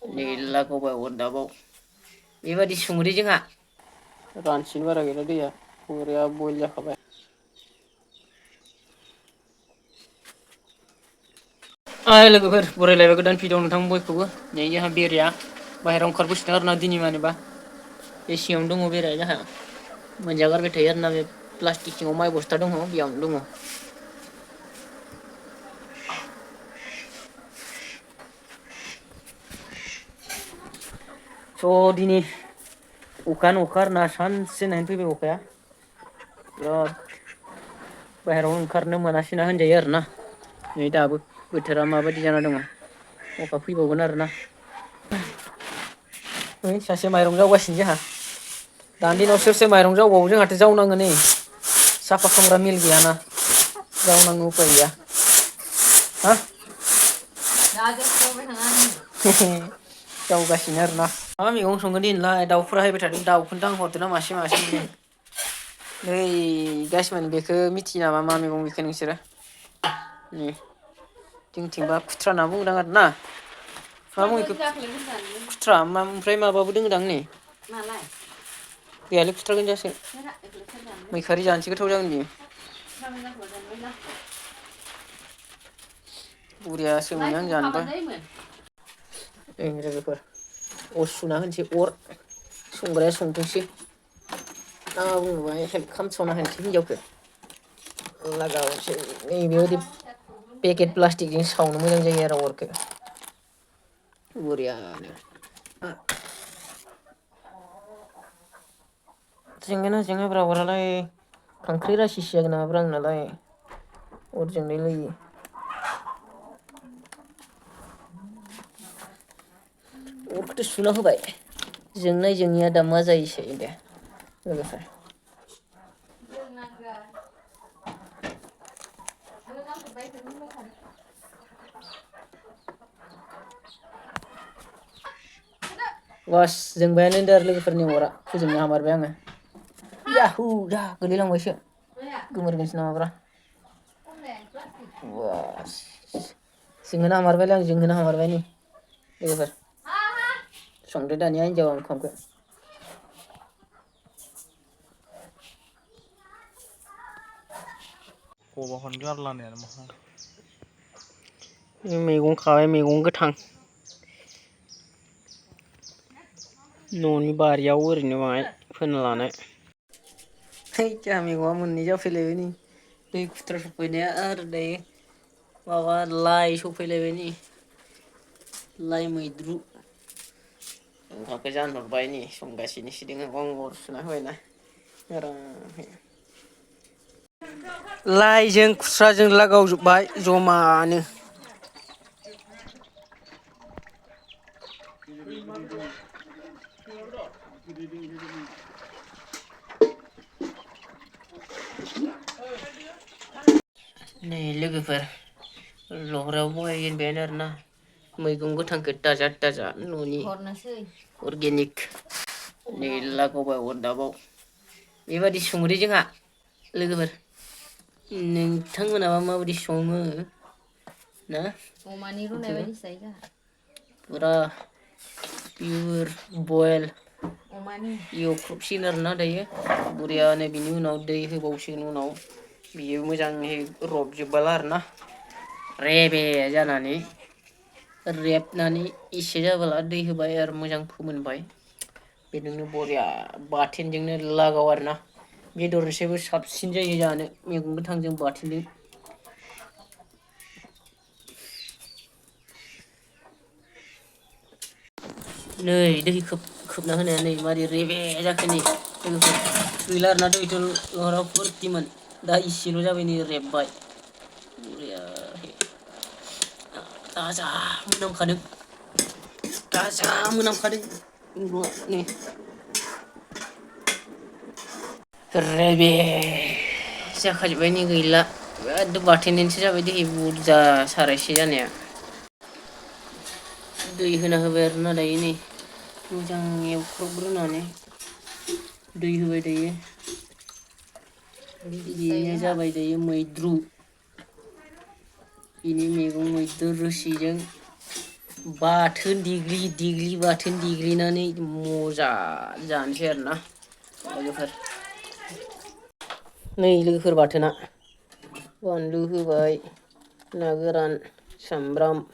नै लागावबाय अरदाबाव बेबायदि संग्रि जोंहा रानसिन बारा गैला दैया बरिया बयल जाखाबाय। लोगोफोर बरायलायबाय गोदान भिडिअ नोंथां बयखौबो नै जोंहा बेराया बाहेरायाव ओंखारबोसिगोन आरोना दिनै मानोबा बे सिङावनो दङ बेराया जोंहा मोनजागारबाय थायो आरोना बे प्लास्टिक सिङाव माइ बस्था दङ बेयावनो दङ। स' दिनै अखायानो अखा आरोना सानसे नायनो फैबाय अखाया बिराद बाहेरायाव ओंखारनो मोनासैना होनजायो आरोना नै दाबो बोथोरा माबायदि जाना दङ अखा फैबावगोन आरोना। है सासे माइरं जावगासिनो जोंहा दानि दिनाव सोर सोर माइरं जावबावो जोंहाथ' जावनाङो नै साफा खालामग्रा मिल गैयाना जावनाङो उफाय गैया। हा जावगासिनो आरोना मा मैगं संगोन दिनैलाय दाउफोरा हायबाय थादों दाउखौनो दां हरदों ना मासे मासे नै गासैमोन बेखौ मिथियो नामा मा मैगं बेखो नोंसोरो नै जोंथिंबा खुथ्रा होनना बुंदों आरो ना मा बुङो इखो खुथ्रा ओमफ्राय माबाबो दोङोदां नै गैयालै खुथ्रा गोनजासो मैखारि जानोसै गोथाव जागोन बियो बरियासो मोनो आं जानोबा लोगोफोर अर सुना होनोसै अर संग्राया संथोंसै मा बुङोबा हेल्प खालामसावना होनोसै हिनजावखौ लागावसै नै बेबायदि पेकेट प्लास्टिकजों सावनो मोजां जायो आरो अरखौ बरियानो जोंगोना जोङाब्रा अरालाय खांख्राइ रासिसो जागोन नामाब्रा आंनालाय अर जोंलाय लायो। अरखौथ' सुना होबाय जोंनाय जोंनिया दा मा जायोसै दे लोगोफोर वास जोंबायानो होनदों आरो लोगोफोरनि अरा फोजोंनो हामारबाय आङो याहु दा गोलैलांबायसो गोमोरगोनसो नामाब्रा वास जोंहोनो हामारबायलै आं जोंहोनो हामारबाय नै लोगोफोर संदो दानिया हिनजावा ओंखामखौ गबाखौनो गारलानायानो माहा मैगं खाबाय मैगं गोथां न'नि बारियाव ओरैनो बाङाय फोना लानाय है जोंहा मैगङा मोननै जाफैलायबाय नै दै खुथ्रा सफैनाया आरो दायो माबा लाइ सफैलायबाय नै लाइ मैद्रु ओंखामखौ जानहरबाय नै संगासिनोसो दोङो आं अर सुना होबायना आरामहै लाइजों खुस्राजों लागावजोब्बाय जमानो नै लोगोफोर लहरायाव बहायजेनबायानो आरोना मैगं गोथांखौ ताजा ताजा न'नि अर्गेनिक नै लागावबाय अरदाबाव बेबायदि संग्रि जोंहा लोगोफोर नोंथांमोनाबा माबायदि सङो ना अमानि रुनाय बायदिसो जायो जोंहा फुरा पियर बयल एवख्रुबसिगोन आरोना दायो बरियानो बिनि उनाव दै होबावसिगोन उनाव बियो मोजाङै रबजोबबाला आरोना रेबे जानानै रेबनानै एसे जाबोला दै होबाय आरो मोजां फोमोनबाय बेजोंनो बरिया बाथोनजोंनो लागाव आरोना बेदरनिसायबो साबसिन जायो जानो मैगं गोथांजों बाथोनजों नै दै खोबना होनाया नै मारै रेबे जाखो नै गैला आरोना दैथ' लहराव फुरथिमोन दा इसेल' जाबाय नै रेबबाय बरियाहै ताजा मोनामखादों ताजा मोनामखादों नै रेबे जाखाजोब्बाय नै गैला एकदम बाथोनजोंसो जाबाय दै बुरजा सारायसे जानाया दै होना होबाय आरोना दायो नै मोजां एवख्रबग्रोनानै दै होबाय दायो बेनो जाबाय दायो मैद्रु बिनि मैगं मैद्रु रोसिजों बाथोन देग्लि बाथोन देग्लिनानै मजा जानोसै आरोना लोगोफोर। नै लोगोफोर बाथोना बानलु होबाय ना गोरान सामब्राम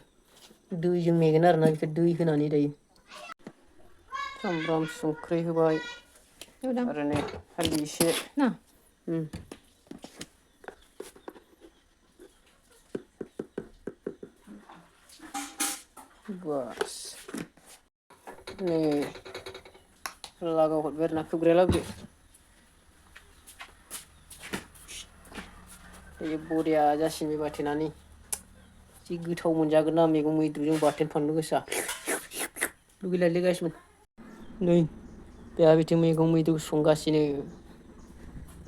दैजों मेगोन आरोना बेखौ दै होनानै दायो सामब्राम संख्रि होबाय आरो नै हालदै एसे बास नै लागाव हरबाय आरोना खोबग्राया लाबोदो बे बरिया जासिगोन बे बाथोनानो जि गोथाव मोनजागोन ना मैगं मैद्रुजों बाथोन फानलु गोसा लुगैलायलायगासिनो नै बेहा बिथिं मैगं मैद्रु संगासिनो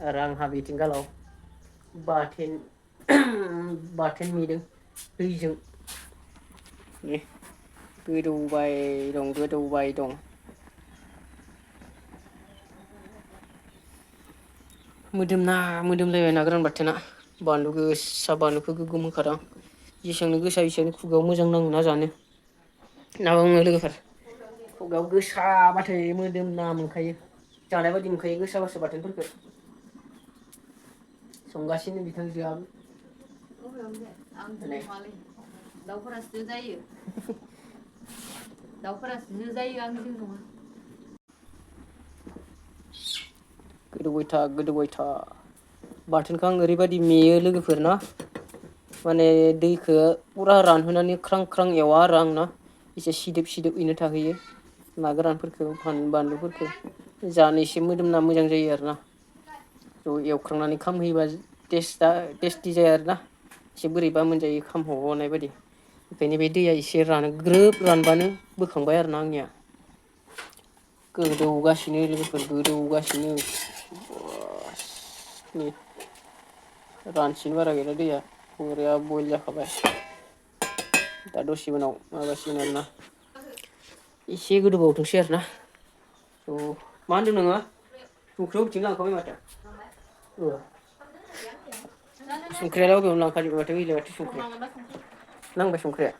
आरो आंहा बिथिं गालाव बाथोन बाथोन मेदों दैजों गोदौबाय दं मोदोमलायबाय ना गोरान बाथोना बानलु गोसा बानलुखौ गोगोम होखादां जेसेबांनो गोसा एसेबांनो खुगायाव मोजां नाङो ना जानो ना बुङो लोगोफोर खुगायाव गोसाबाथाय मोदोमना मोनखायो जानाय बायदि मोनखायो गोसाबासो बाथोनफोरखौ संगासिनो बिथांजोआबो दाउफोरासो जायो दाउफोरासो जायो आंजों नङा गोदौबाय था बाथोनखौ आं ओरैबायदि मेयो लोगोफोर ना माने दैखौ फुरा रानहोनानै ख्रां ख्रां एवा आरो आं ना एसे सिदोबैनो थाहैयो ना गोरानफोरखौ बानलुफोरखौ जानो एसे मोदोमना मोजां जायो आरोना ज' एवखांनानै खामहैबा टेस्टि जाया आरोना एसे बोरैबा मोनजायो खामहबनाय बायदि ओंखायनो बे दैया एसे ग्रोब रानबानो बोखांबाय आरोना आंनिया गोदौगासिनो लोगोफोर गोदौगासिनो नै रानसिनो बारा गैला दैया बरिया बयल जाखाबाय दा दसे उनाव माबासिगोन आरोना एसे गोदौबावथोंसै आरोना मा होनदों नोङो संख्रिया अबेथिं लांखाबाय माथो संख्रियालाय अबेयावनो लांखाजोबबाय माथो गैला माथो संख्रिया नांबाय संख्रिया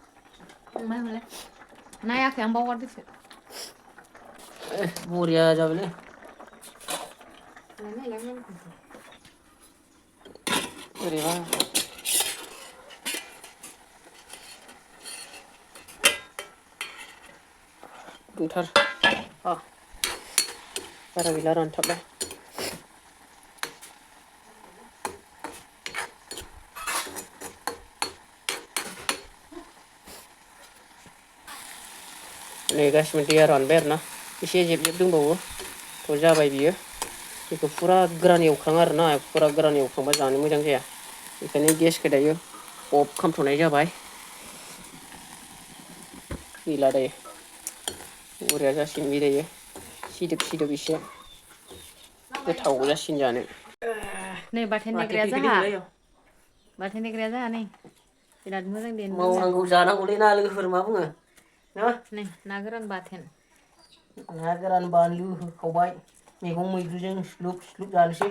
नायाखै आं बावगारदोंसो बरिया जाबायलै बोरैबा गुदुंथार बारा गैला रानथाबबाय नै गासिबो दैया रानबाय आरोना एसे जेब जेब दंबावो थ' जाबाय बियो बेखौ फुरा गोरान एवखाङो आरोना फुरा गोरान एवखांबा जानो मोजां जाया बेखायनो गेसखौ दायो अफ खालामथ'नाय जाबाय गैला दायो बरिया जासिगोन बे दायो सिदोब एसे गोथाव जासिगोन जानो नै बाथोन देग्राया जाहा नै बिराद मोजां देनो मावनांगौ जानांगौलै ना लोगोफोर मा बुङो नै ना गोरान बाथोन ना गोरान बानलु होखावबाय मैगं मैद्रुजों स्लुब जानोसै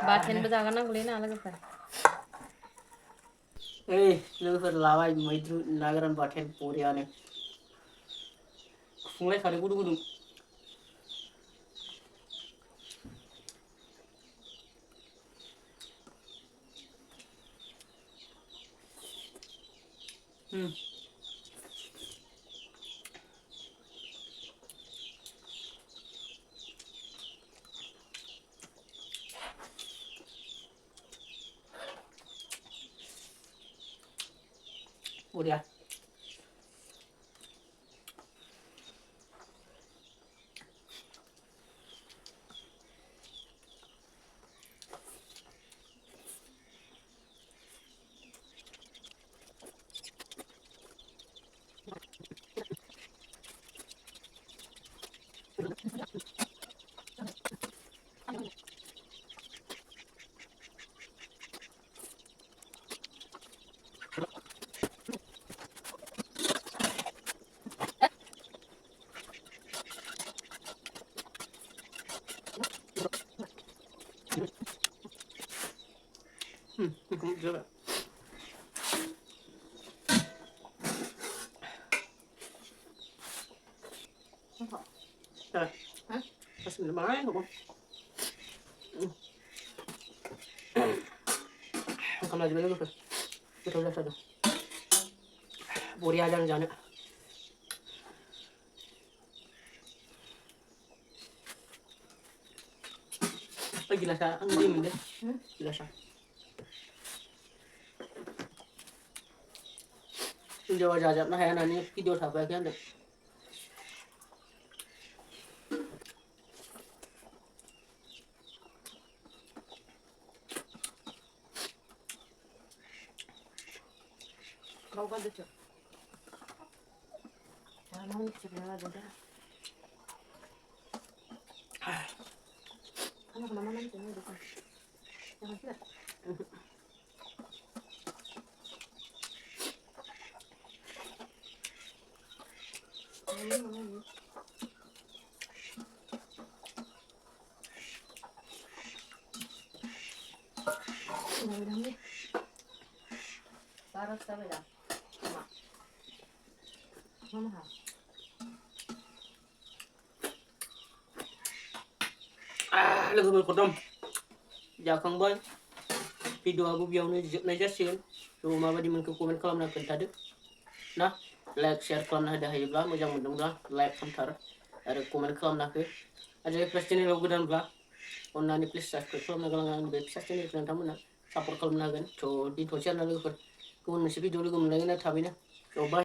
बाथोनबो जागारनांगौलै ना लोगोफोर ओइ लोगोफोर लाबाय मैद्रु ना गोरान बाथोन बरियानो फुंलायखादों गुदुं गुदुं बरिया जाबाय Rồi. Hả? Bác sĩ nói đúng không? Không làm gì nữa rồi. Cái thôi ra sao được. Bố đi ai đang nữa. Gila sa, ang dilim din. Gila sa. Hindi ako jajap na kaya nani video sa pa kaya. Kau kan tu. Mau ni sebenarnya ada. Ano ka naman nanti ni dito. Jangan sila. Dami-dami. Para sa wala. Mama ha. Lagu berkodam. Jakang boy. Video aku biar ni jasin. So mama di mana komen kalau nak tadi. Nah, like share kalau nak ada hijab lah, macam mana like kamtar. Ada komen kalau nak ke. Ada question ni logo dan bla. Onna ni please subscribe kalau nak lang website ni kan tamu nak support kalau nak kan. So di channel ni ko. Kung nasi video ni ko mulai na tabi na. So bye.